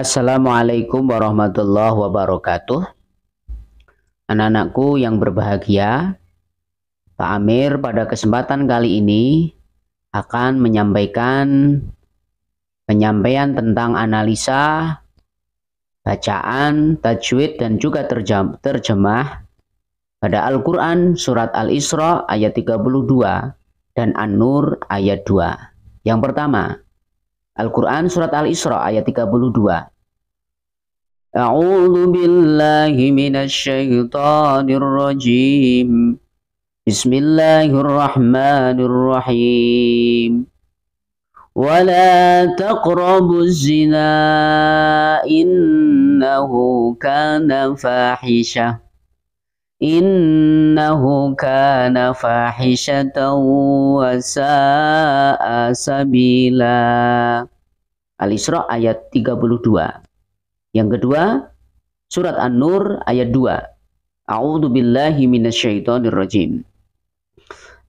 Assalamualaikum warahmatullahi wabarakatuh. Anak-anakku yang berbahagia, Pak Amir pada kesempatan kali ini akan menyampaikan penyampaian tentang analisa, bacaan, tajwid dan juga terjemah pada Al-Quran surat Al-Isra ayat 32 dan An-Nur ayat 2. Yang pertama, Al-Quran surat Al-Isra ayat 32. A'udzu billahi minasyaitonir rajim. Bismillahirrahmanirrahim. Wala taqrabuz zina innahu kana fahisyah. Innahu kana fahishatan wa sa'a sabila. Al-Isra ayat 32. Yang kedua, surat An-Nur ayat 2. A'udzu billahi minasyaitonir rajim.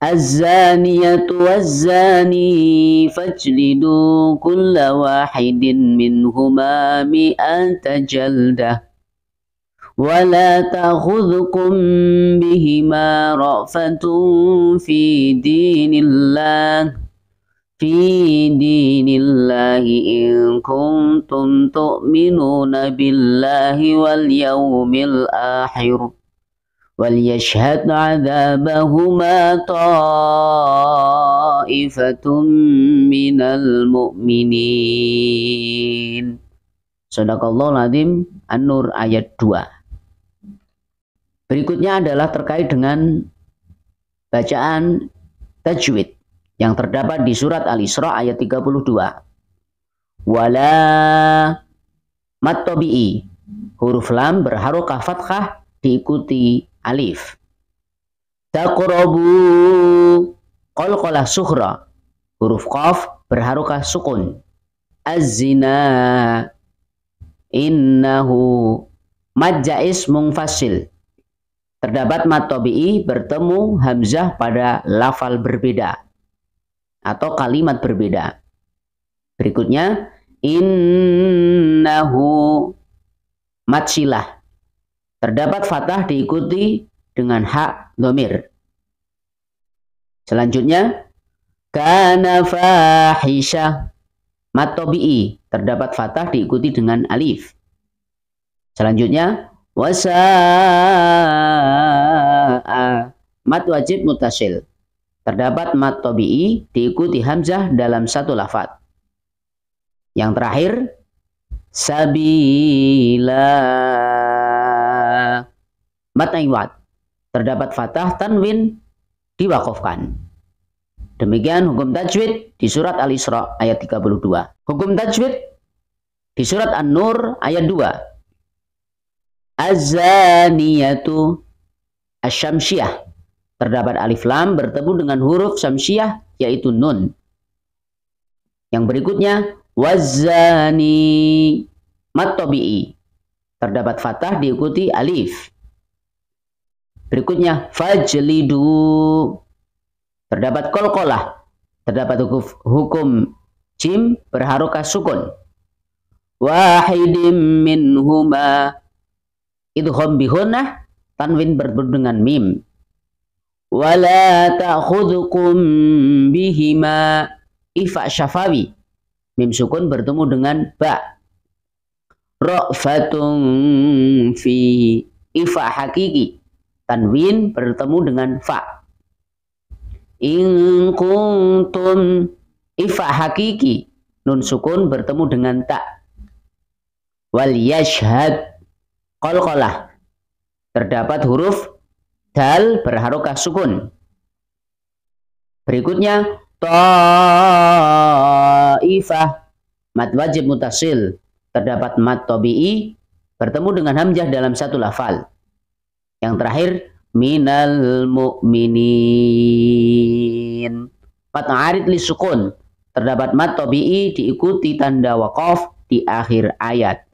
Az-zaniyatu waz-zani fajlidu kulla wahidin minhuma mi'ata jaldah. Wa la ta'khudhukum bihima ra'fatun fi dinillah. Fi dinillahi in kuntum tu'minuna billahi wal yawmil akhir wal yashhad 'adzabahuma ta'ifatum minal mu'minin. Shadaqallahul adzim. An-Nur ayat 2. Berikutnya adalah terkait dengan bacaan tajwid yang terdapat di surat Al-Isra ayat 32. Wala mat tabi'i, huruf lam berharokah fathah diikuti alif. Taqrabu, qalqalah sughra, huruf qaf berharokah sukun. Az-zina, innahu, mad jaiz munfasil, terdapat mat tabi'i bertemu hamzah pada lafal berbeda atau kalimat berbeda. Berikutnya, innahu, mad silah, terdapat fathah diikuti dengan hak dhamir. Selanjutnya, kana fahisyah, mad tabi'i, terdapat fathah diikuti dengan alif. Selanjutnya, wasa'a, mad wajib muttasil, terdapat mad tabi'i diikuti hamzah dalam satu lafaz. Yang terakhir, sabila, mad iwad, terdapat fathah tanwin diwaqafkan. Demikian hukum tajwid di surat Al-Isra ayat 32. Hukum tajwid di surat An-Nur ayat 2. Az-zaniyatu asy-syamsiyah, terdapat alif lam bertemu dengan huruf syamsiyah yaitu nun. Yang berikutnya, waz-zani, mad tabi'i, terdapat fathah diikuti alif. Berikutnya, fajlidu, terdapat qalqalah, terdapat hukum jim berharokah sukun. Wahidim minhuma, idgham bihunnah, tanwin bertemu dengan mim. Wala ta'khudhukum bihima, ifa syafawi, mim sukun bertemu dengan ba. Ra'fatun fi, ifa hakiki, tanwin bertemu dengan fa. In kuntum, ifa hakiki, nun sukun bertemu dengan ta. Wal yashhad, qalqalah, terdapat huruf dal berharokah sukun. Berikutnya, ta'ifah, mad wajib muttasil, terdapat mad tabi'i bertemu dengan hamzah dalam satu lafal. Yang terakhir, minal mu'minin, mad arid li sukun, terdapat mad tabi'i diikuti tanda waqaf di akhir ayat.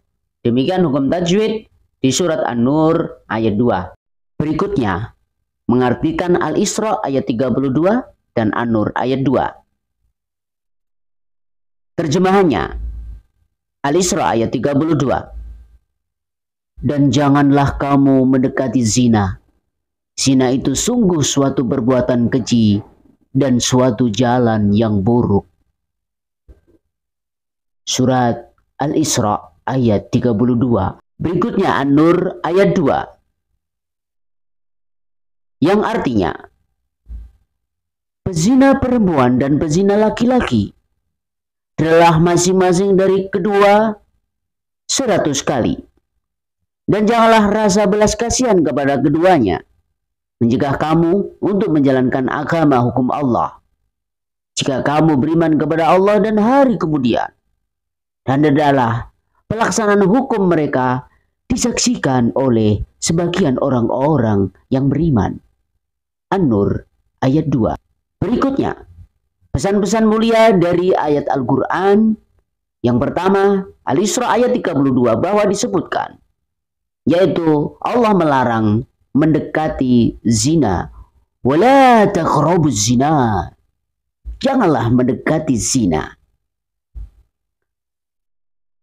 Demikian hukum tajwid di surat An-Nur ayat 2. Berikutnya, mengartikan Al-Isra ayat 32 dan An-Nur ayat 2. Terjemahannya, Al-Isra ayat 32. Dan janganlah kamu mendekati zina. Zina itu sungguh suatu perbuatan keji dan suatu jalan yang buruk. Surat Al-Isra ayat 32. Berikutnya An-Nur ayat 2. Yang artinya, pezina perempuan dan pezina laki-laki adalah masing-masing dari kedua 100 kali. Dan janganlah rasa belas kasihan kepada keduanya, mencegah kamu untuk menjalankan agama hukum Allah. Jika kamu beriman kepada Allah dan hari kemudian, dan adalah pelaksanaan hukum mereka disaksikan oleh sebagian orang-orang yang beriman. An-Nur ayat 2. Berikutnya, pesan-pesan mulia dari ayat Al-Quran. Yang pertama, Al-Isra ayat 32 bahwa disebutkan, yaitu Allah melarang mendekati zina. Wala taqrabuz zina. Janganlah mendekati zina.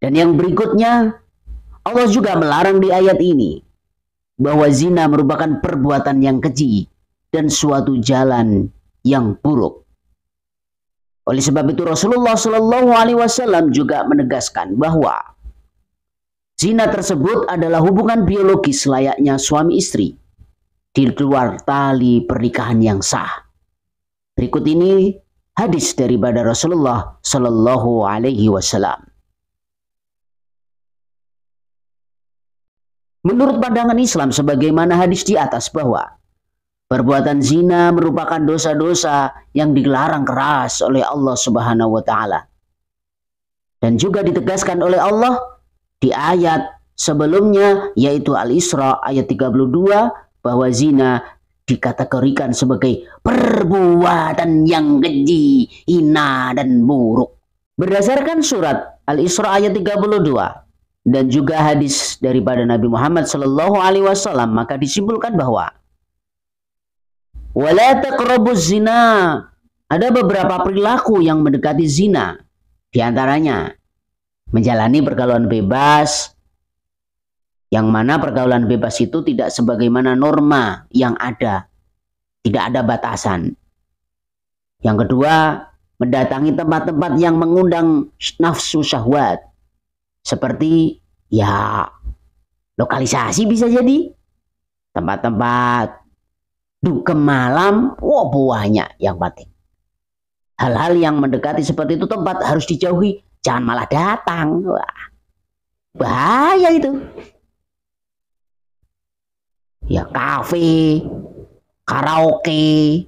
Dan yang berikutnya, Allah juga melarang di ayat ini bahwa zina merupakan perbuatan yang keji dan suatu jalan yang buruk. Oleh sebab itu Rasulullah Shallallahu Alaihi Wasallam juga menegaskan bahwa zina tersebut adalah hubungan biologis layaknya suami istri di luar tali pernikahan yang sah. Berikut ini hadis daripada Rasulullah Shallallahu Alaihi Wasallam. Menurut pandangan Islam sebagaimana hadis di atas bahwa perbuatan zina merupakan dosa-dosa yang dilarang keras oleh Allah Subhanahu wa taala. Dan juga ditegaskan oleh Allah di ayat sebelumnya yaitu Al-Isra ayat 32 bahwa zina dikategorikan sebagai perbuatan yang keji, hina dan buruk. Berdasarkan surat Al-Isra ayat 32 dan juga hadis daripada Nabi Muhammad Shallallahu Alaihi Wasallam, maka disimpulkan bahwa wala taqrabuz zina, ada beberapa perilaku yang mendekati zina. Di antaranya menjalani pergaulan bebas, yang mana pergaulan bebas itu tidak sebagaimana norma yang ada, tidak ada batasan. Yang kedua, mendatangi tempat-tempat yang mengundang nafsu syahwat, seperti ya lokalisasi bisa jadi tempat-tempat dugem malam, banyak yang penting. Hal-hal yang mendekati seperti itu tempat harus dijauhi, jangan malah datang. Wah, bahaya itu. Ya kafe, karaoke,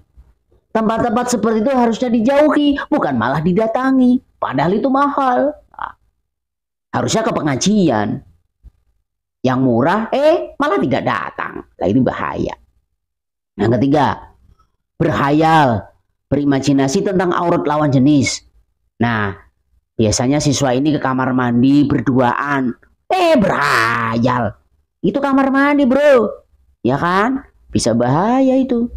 tempat-tempat seperti itu harusnya dijauhi, bukan malah didatangi. Padahal itu mahal. Harusnya ke pengajian yang murah, malah tidak datang. Lah ini bahaya. Yang ketiga, berhayal, berimajinasi tentang aurat lawan jenis. Nah, biasanya siswa ini ke kamar mandi berduaan, berhayal. Itu kamar mandi, bro. Ya kan? Bisa bahaya itu.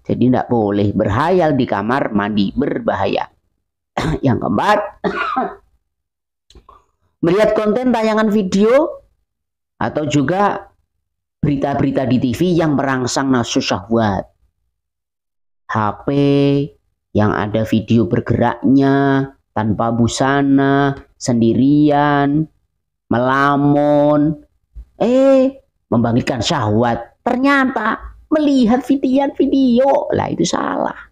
Jadi tidak boleh berhayal di kamar mandi, berbahaya. Yang keempat, melihat konten tayangan video atau juga berita-berita di TV yang merangsang nafsu syahwat. HP yang ada video bergeraknya tanpa busana, sendirian, melamun, membangkitkan syahwat. Ternyata melihat video, lah itu salah.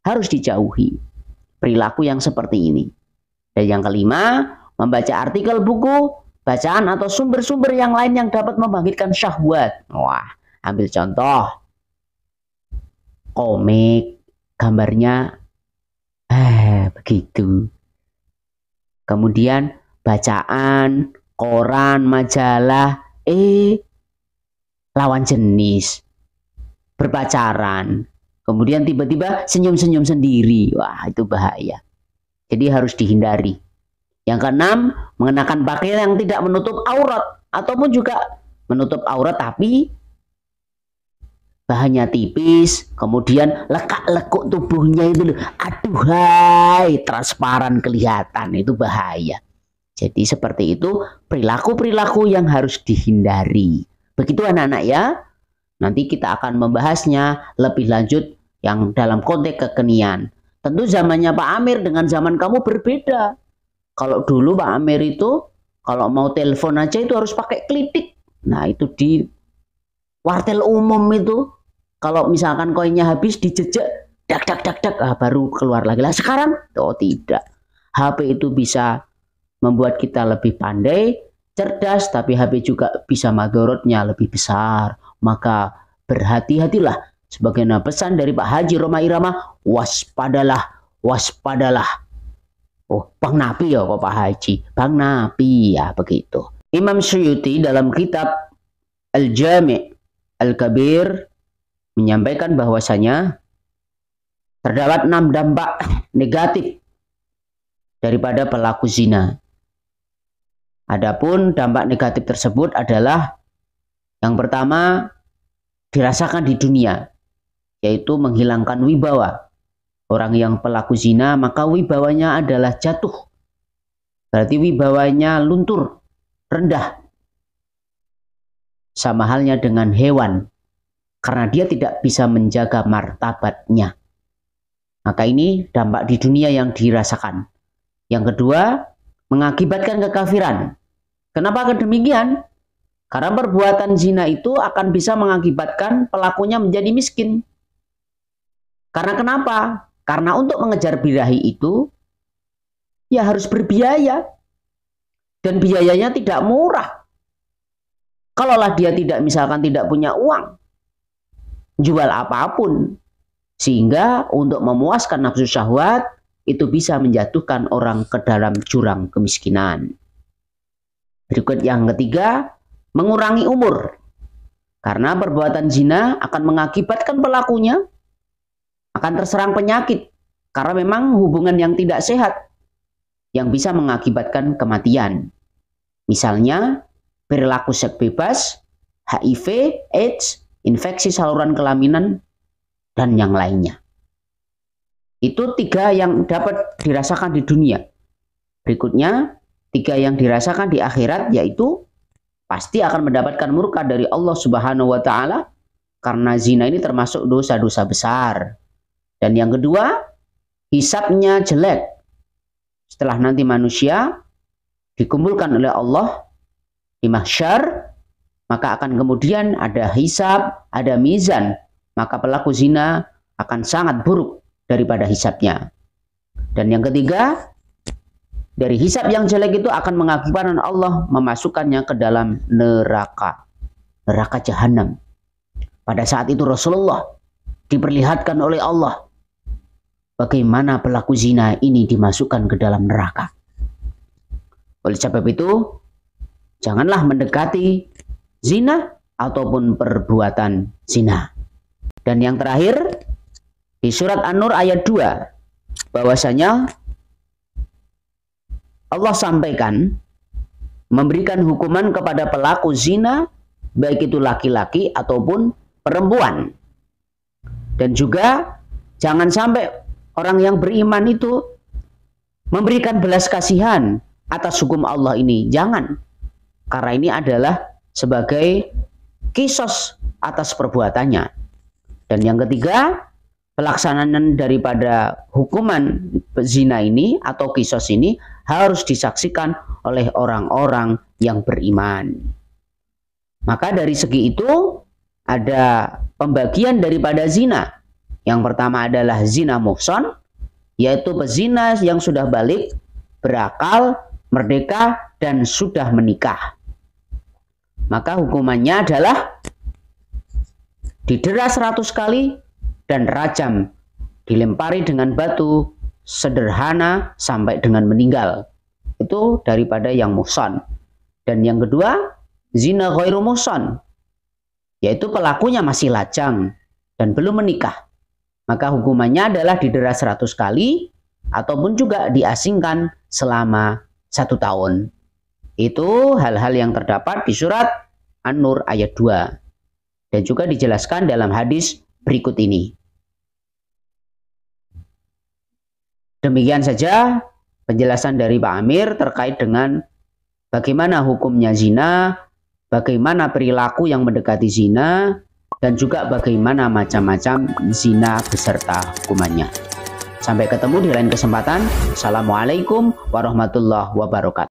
Harus dijauhi perilaku yang seperti ini. Dan yang kelima, membaca artikel buku, bacaan atau sumber-sumber yang lain yang dapat membangkitkan syahwat. Wah, ambil contoh komik, gambarnya begitu. Kemudian bacaan, koran, majalah, lawan jenis, berpacaran. Kemudian tiba-tiba senyum-senyum sendiri. Wah, itu bahaya. Jadi harus dihindari. Yang keenam, mengenakan pakaian yang tidak menutup aurat ataupun juga menutup aurat tapi bahannya tipis, kemudian lekuk-lekuk tubuhnya itu, aduhai, transparan kelihatan, itu bahaya. Jadi seperti itu perilaku-perilaku yang harus dihindari. Begitu anak-anak ya. Nanti kita akan membahasnya lebih lanjut yang dalam konteks kekinian. Tentu zamannya Pak Amir dengan zaman kamu berbeda. Kalau dulu Pak Amir itu kalau mau telepon aja itu harus pakai klitik. Nah itu di wartel umum itu. Kalau misalkan koinnya habis dijejak, dak dak dak dak, baru keluar lagi. Lah sekarang, oh tidak. HP itu bisa membuat kita lebih pandai, cerdas, tapi HP juga bisa madorotnya lebih besar. Maka berhati-hatilah. Sebagaimana pesan dari Pak Haji Roma Irama, waspadalah, waspadalah. Oh, Bang Nabi ya kok Pak Haji. Bang Nabi ya begitu. Imam Suyuti dalam kitab Al-Jami' Al-Kabir menyampaikan bahwasanya terdapat 6 dampak negatif daripada pelaku zina. Adapun dampak negatif tersebut adalah yang pertama dirasakan di dunia, yaitu menghilangkan wibawa. Orang yang pelaku zina maka wibawanya adalah jatuh. Berarti wibawanya luntur, rendah. Sama halnya dengan hewan. Karena dia tidak bisa menjaga martabatnya. Maka ini dampak di dunia yang dirasakan. Yang kedua, mengakibatkan kekafiran. Kenapa demikian? Karena perbuatan zina itu akan bisa mengakibatkan pelakunya menjadi miskin. Karena kenapa? Karena untuk mengejar birahi itu, ya harus berbiaya. Dan biayanya tidak murah. Kalaulah dia misalkan tidak punya uang, jual apapun. Sehingga untuk memuaskan nafsu syahwat, itu bisa menjatuhkan orang ke dalam jurang kemiskinan. Berikut yang ketiga, mengurangi umur. Karena perbuatan zina akan mengakibatkan pelakunya akan terserang penyakit. Karena memang hubungan yang tidak sehat yang bisa mengakibatkan kematian. Misalnya, perilaku seks bebas, HIV, AIDS, infeksi saluran kelaminan, dan yang lainnya. Itu 3 yang dapat dirasakan di dunia. Berikutnya, 3 yang dirasakan di akhirat, yaitu pasti akan mendapatkan murka dari Allah Subhanahu wa Ta'ala, karena zina ini termasuk dosa-dosa besar. Dan yang kedua, hisabnya jelek. Setelah nanti manusia dikumpulkan oleh Allah di mahsyar, maka akan kemudian ada hisab, ada mizan. Maka pelaku zina akan sangat buruk daripada hisabnya. Dan yang ketiga, dari hisab yang jelek itu akan mengakibatkan Allah memasukkannya ke dalam neraka. Neraka jahanam. Pada saat itu Rasulullah diperlihatkan oleh Allah bagaimana pelaku zina ini dimasukkan ke dalam neraka. Oleh sebab itu, janganlah mendekati zina ataupun perbuatan zina. Dan yang terakhir, di surat An-Nur ayat 2, bahwasanya Allah sampaikan memberikan hukuman kepada pelaku zina, baik itu laki-laki ataupun perempuan. Dan juga jangan sampai orang yang beriman itu memberikan belas kasihan atas hukum Allah ini. Jangan. Karena ini adalah sebagai kisos atas perbuatannya. Dan yang ketiga, pelaksanaan daripada hukuman zina ini atau kisos ini harus disaksikan oleh orang-orang yang beriman. Maka dari segi itu ada pembagian daripada zina. Yang pertama adalah zina muhsan, yaitu pezina yang sudah balik, berakal, merdeka, dan sudah menikah. Maka hukumannya adalah didera 100 kali dan rajam, dilempari dengan batu sederhana sampai dengan meninggal. Itu daripada yang muhsan. Dan yang kedua, zina ghairu muhsan, yaitu pelakunya masih lajang dan belum menikah. Maka hukumannya adalah didera 100 kali ataupun juga diasingkan selama 1 tahun. Itu hal-hal yang terdapat di surat An-Nur ayat 2. Dan juga dijelaskan dalam hadis berikut ini. Demikian saja penjelasan dari Pak Amir terkait dengan bagaimana hukumnya zina, bagaimana perilaku yang mendekati zina, dan juga bagaimana macam-macam zina beserta hukumannya. Sampai ketemu di lain kesempatan. Assalamualaikum warahmatullahi wabarakatuh.